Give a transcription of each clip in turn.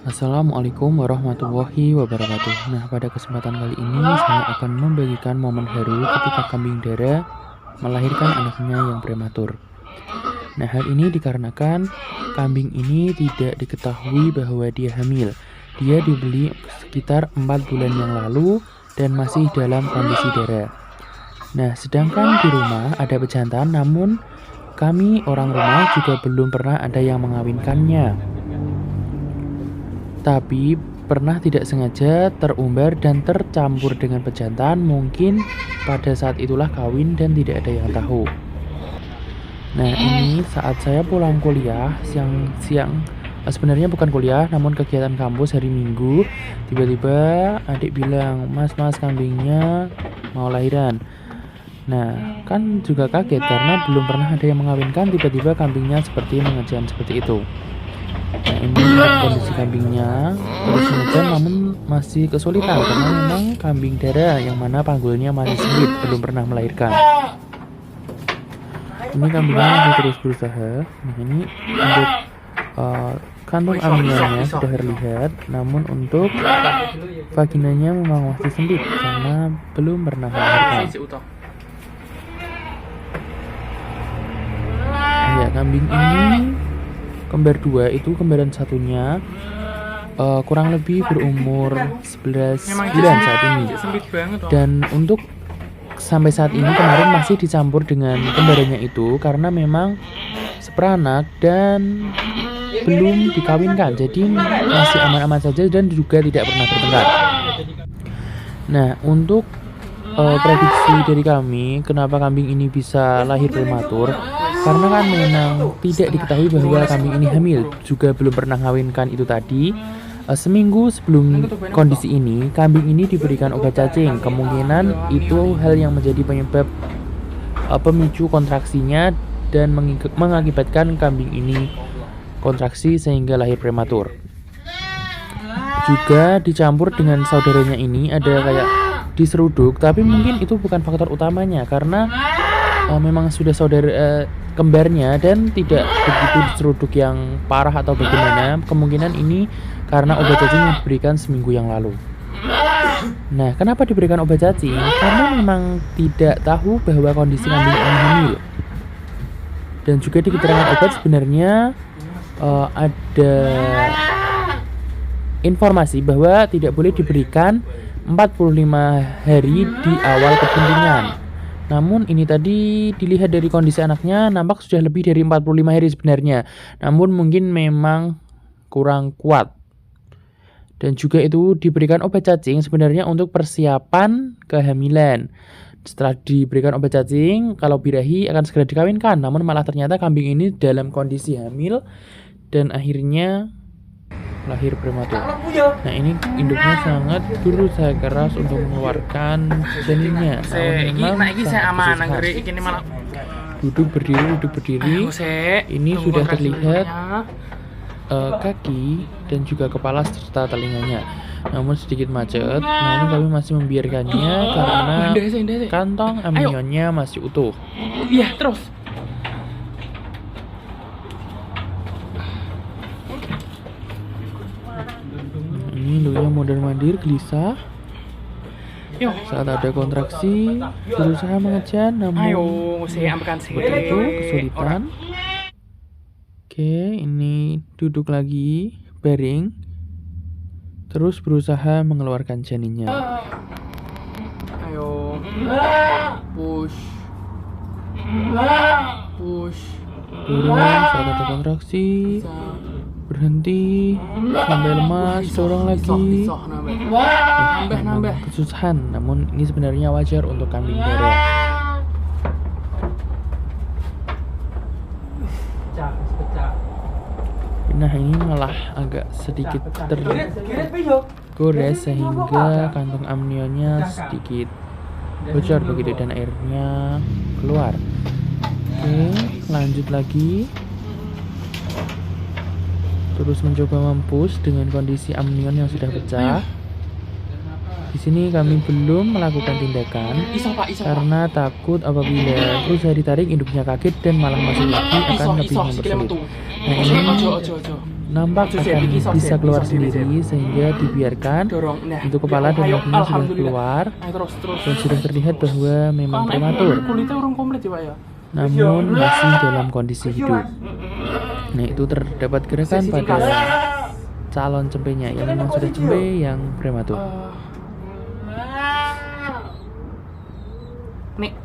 Assalamualaikum warahmatullahi wabarakatuh. Nah, pada kesempatan kali ini saya akan membagikan momen haru ketika kambing Dara melahirkan anaknya yang prematur. Nah, hal ini dikarenakan kambing ini tidak diketahui bahwa dia hamil. Dia dibeli sekitar 4 bulan yang lalu dan masih dalam kondisi Dara. Nah, sedangkan di rumah ada pejantan, namun kami orang rumah juga belum pernah ada yang mengawinkannya. Tapi pernah tidak sengaja terumbar dan tercampur dengan pejantan, mungkin pada saat itulah kawin dan tidak ada yang tahu. Nah, ini saat saya pulang kuliah siang-siang, sebenarnya bukan kuliah namun kegiatan kampus hari Minggu, tiba-tiba adik bilang, "Mas, kambingnya mau lahiran." Nah, kan juga kaget karena belum pernah ada yang mengawinkan, tiba-tiba kambingnya seperti mengejan seperti itu. Nah, ini kondisi kambingnya terus mengejar namun masih kesulitan karena memang kambing Dara yang mana panggulnya masih sempit, belum pernah melahirkan. Ini kambingnya masih terus berusaha. Nah, ini untuk kantong aminnya sudah terlihat, namun untuk vaginanya memang masih sempit karena belum pernah melahirkan. Ya, kambing ini kembar dua, itu kembaran satunya kurang lebih berumur 11 bulan saat ini. Dan untuk sampai saat ini kemarin masih dicampur dengan kembarannya itu karena memang seperanak dan belum dikawinkan. Jadi masih aman-aman saja dan juga tidak pernah bertengkar. Nah, untuk prediksi dari kami kenapa kambing ini bisa lahir prematur, karena kan memang tidak diketahui bahwa kambing ini hamil, juga belum pernah mengawinkan itu tadi. Seminggu sebelum kondisi ini, kambing ini diberikan obat cacing. Kemungkinan itu hal yang menjadi penyebab pemicu kontraksinya dan mengakibatkan kambing ini kontraksi sehingga lahir prematur. Juga dicampur dengan saudaranya ini ada kayak diseruduk, tapi mungkin itu bukan faktor utamanya karena memang sudah saudara kembarnya dan tidak begitu diseruduk yang parah atau bagaimana. Kemungkinan ini karena obat cacing yang diberikan seminggu yang lalu. Nah, kenapa diberikan obat cacing? Karena memang tidak tahu bahwa kondisi kambing ini hamil. Dan juga di keterangan obat sebenarnya ada informasi bahwa tidak boleh diberikan 45 hari di awal kebuntingan. Namun ini tadi dilihat dari kondisi anaknya nampak sudah lebih dari 45 hari sebenarnya. Namun mungkin memang kurang kuat. Dan juga itu diberikan obat cacing sebenarnya untuk persiapan kehamilan. Setelah diberikan obat cacing, kalau birahi akan segera dikawinkan. Namun malah ternyata kambing ini dalam kondisi hamil dan akhirnya lahir prematur. Nah, ini induknya sangat berusaha keras untuk mengeluarkan janinnya. Duduk berdiri. Ini sudah terlihat kaki dan juga kepala serta telinganya. Namun sedikit macet. Namun kami masih membiarkannya karena kantong amnionnya masih utuh. Iya, terus. Ini induknya mondar-mandir gelisah. Saat ada kontraksi berusaha mengejar namun seperti itu kesulitan. Oke, ini duduk lagi baring terus berusaha mengeluarkan janinnya. Ayo, push. Turun saat ada kontraksi, berhenti sampai lemas, dorong lagi. Nambah. Kesusahan, namun ini sebenarnya wajar untuk kambing Dara. Nah, ini malah agak sedikit tergores sehingga kantong amnionnya sedikit bocor begitu dan airnya keluar. Oke, lanjut lagi. Terus mencoba mampus dengan kondisi amnion yang sudah pecah. Di sini kami belum melakukan tindakan Iso Pak, iso. karena takut apabila berusaha ditarik induknya kaget dan malah masuk lagi akan lebih mempersulit. Nah ini Ojo. nampak akan bisa keluar sendiri sehingga dibiarkan Dorong. Nah, untuk kepala dan kakinya sudah keluar Ayo terus. dan sudah terlihat bahwa memang prematur, Kulitnya urung komplit ya Pak ya. namun masih dalam kondisi hidup. Nah itu terdapat gerakan pada calon cempenya yang memang sudah cempe yang prematur. Nih.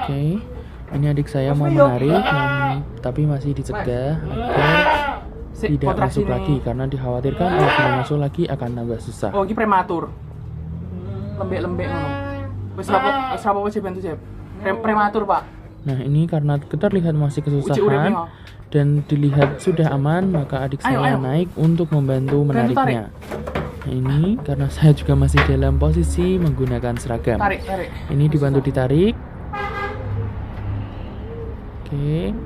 Oke, ini adik saya mau menarik, tapi masih dicegah agar tidak masuk lagi karena dikhawatirkan kalau masuk lagi akan tambah susah. Oh, ini prematur. Lembek-lembek ngono. Wis apa wis bantu Jeb. Prematur, Pak. Nah, ini karena terlihat masih kesusahan dan dilihat sudah aman, maka adik saya naik untuk membantu menariknya. Nah, ini karena saya juga masih dalam posisi menggunakan seragam. Tarik. Ini dibantu ditarik. Oke.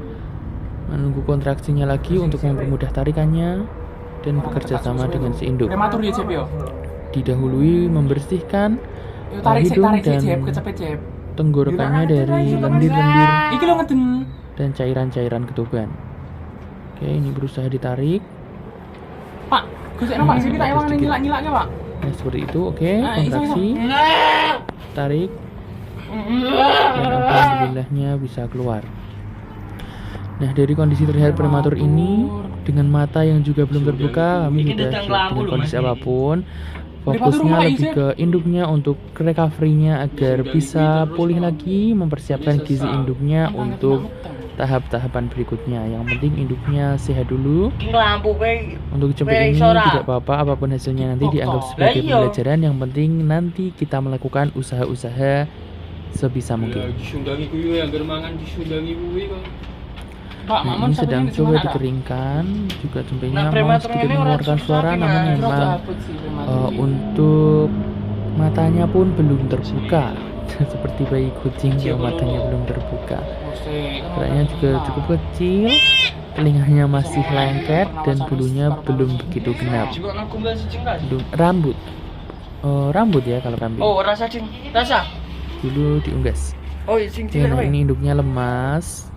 Menunggu kontraksinya lagi untuk mempermudah tarikannya dan bekerja sama dengan si induk. Prematur ya, Jeb ya. Didahului membersihkan hidung dan kecepet Jeb. tenggorokannya dari lendir-lendir Iki lo ngeden. dan cairan-cairan ketuban. Oke, ini berusaha ditarik. Pak, gosekno Pak, sini tak emang nyilak-nyilaknya, Pak. Nah, seperti itu. Oke, kontraksi. Tarik. Dan alhamdulillahnya bisa keluar. Nah, dari kondisi terlihat prematur ini dengan mata yang juga belum terbuka, kami sudah siap dengan kondisi apapun. Fokusnya lebih ke induknya untuk recovery-nya agar bisa pulih lagi, mempersiapkan gizi induknya untuk tahap-tahapan berikutnya. Yang penting induknya sehat dulu. Untuk cempek ini tidak apa-apa, apapun hasilnya nanti dianggap sebagai pembelajaran. Yang penting nanti kita melakukan usaha-usaha sebisa mungkin. Nah, ini sedang coba dikeringkan, juga cempenya mau sedikit mengeluarkan suara, namun memang untuk matanya pun belum terbuka. Seperti bayi kucing yang matanya belum terbuka. Geraknya juga cukup kecil, telinganya masih lengket dan bulunya belum begitu genap. Rambut ya kalau kambing. Oh, rasa. Dulu diunggas. Oh, Nah, ini induknya lemas.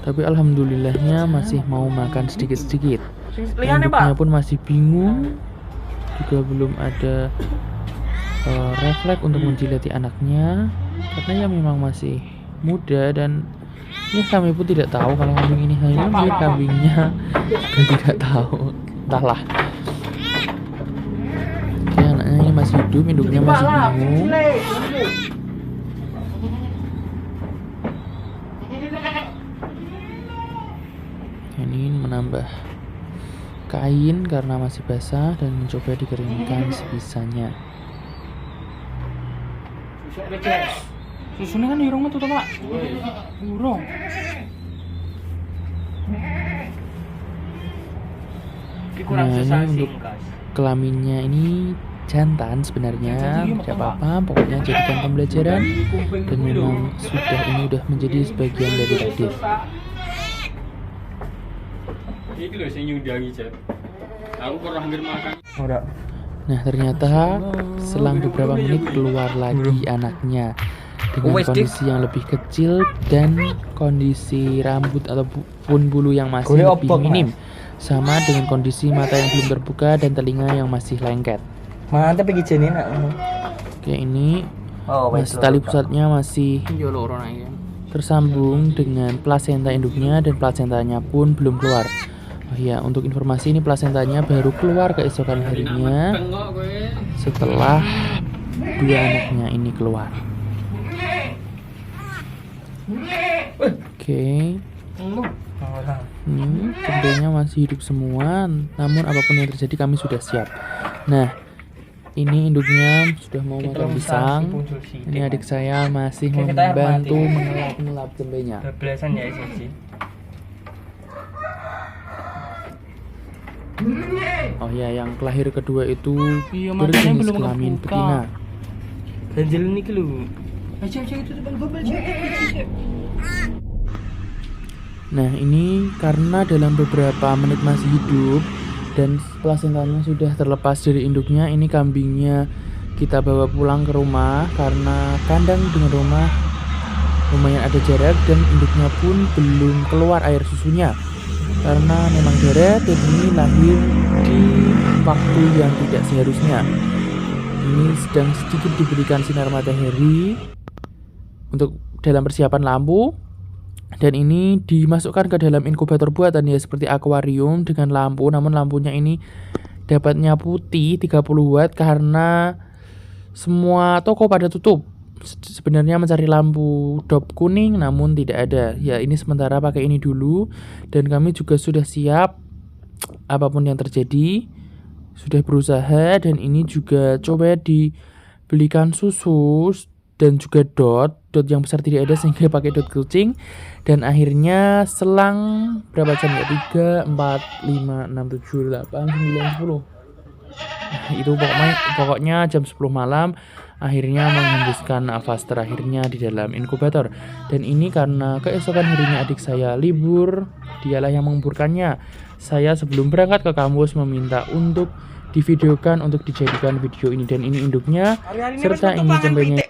Tapi alhamdulillahnya masih mau makan sedikit-sedikit. Induknya pun masih bingung, juga belum ada refleks untuk menjilati anaknya karena ya memang masih muda dan ya kami pun tidak tahu kalau kambing ini hamil, mungkin kambingnya tidak tahu, entahlah. Oke, anaknya ini masih hidup, induknya masih bingung. Ini menambah kain karena masih basah dan mencoba dikeringkan sebisanya. Susunya kan di rumah tuh Pak. Burung. Nah, ini untuk kelaminnya ini jantan sebenarnya, tidak apa-apa, pokoknya jadikan pembelajaran dan memang ini udah menjadi sebagian dari takdir. Nah, ternyata selang beberapa menit keluar lagi anaknya dengan kondisi yang lebih kecil dan kondisi rambut ataupun bulu yang masih lebih minim, sama dengan kondisi mata yang belum terbuka dan telinga yang masih lengket. Mantap iki jene nak. Oke, ini tali pusatnya masih tersambung dengan plasenta induknya dan plasentanya pun belum keluar. Oh iya, untuk informasi ini plasentanya baru keluar keesokan harinya setelah dua anaknya ini keluar. Oke. Cempenya masih hidup semua, namun apapun yang terjadi kami sudah siap. Nah, ini induknya sudah mau makan pisang. Ini adik saya masih membantu mengelap-ngelap cempenya. Bebelasan ya sih. Oh ya, yang kelahir kedua itu berjenis kelamin betina. Ganjel niki lho. Nah, ini karena dalam beberapa menit masih hidup dan plasentanya sudah terlepas dari induknya. Ini kambingnya kita bawa pulang ke rumah karena kandang dengan rumah lumayan ada jarak dan induknya pun belum keluar air susunya karena memang deret dan ini lahir di waktu yang tidak seharusnya. Ini sedang sedikit diberikan sinar matahari untuk dalam persiapan lampu, dan ini dimasukkan ke dalam inkubator buatan ya, seperti akuarium dengan lampu, namun lampunya ini dapatnya putih 30 watt karena semua toko pada tutup. Sebenarnya mencari lampu dop kuning namun tidak ada. Ya, ini sementara pakai ini dulu, dan kami juga sudah siap apapun yang terjadi. Sudah berusaha, dan ini juga coba dibelikan susu dan juga dot yang besar tidak ada sehingga pakai dot kucing. Dan akhirnya selang berapa jam ya, 3, 4, 5, 6, 7, 8, 9, 10. Nah, itu pokoknya jam 10 malam akhirnya menghembuskan nafas terakhirnya di dalam inkubator. Dan ini karena keesokan harinya adik saya libur, dialah yang menguburkannya. Saya sebelum berangkat ke kampus meminta untuk divideokan untuk dijadikan video ini, dan ini induknya serta ini cembenya.